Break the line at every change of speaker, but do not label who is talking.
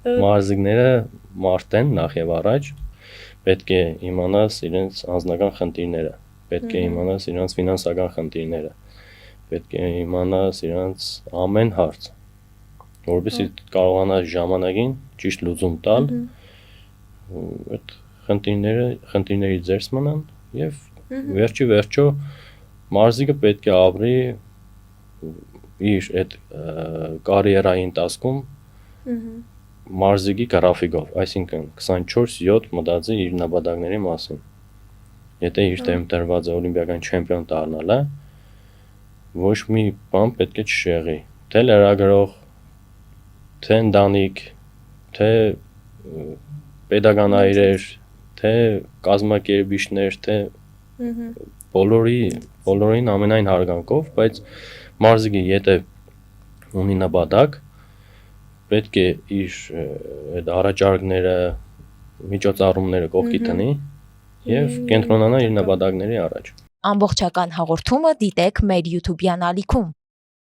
Մարզիկները մարդ են նախ եւ առաջ, պետք է իմանաս իրենց անձնական խնդիրները, պետք է իմանաս իրենց ֆինանսական խնդիրները, պետք է իմանաս իրենց ամեն հարց, որովհետեւ կարողանաս ժամանակին ճիշտ լուծում տալ, այդ խնդիրների ձերս մնան եւ վերջի վերջո մարզիկը պետք է ապրի իր այդ կարիերայի ընթացքում մարզիկի գրաֆիկով, այսինքն 24/7 մտածի իր նպատակների մասին։ Եթե իր դեմ տրված է օլիմպիական չեմպիոն դառնալը, ոչ մի բան պետք է չշեղի, թե լրագրող, թե ընտանիք, թե պետական այրեր, թե կազմակերպիչներ, թե բոլորին ամենայն հարգանքով, բայց մարզիկը եթե ունի նպատակ, պետք է իր այդ առաջարկները, միջոցառումները կողքի տնի եւ կենտրոնանա իր նպատակների առաջ։
Ամբողջական հաղորդումը դիտեք մեր YouTube-յան ալիքում։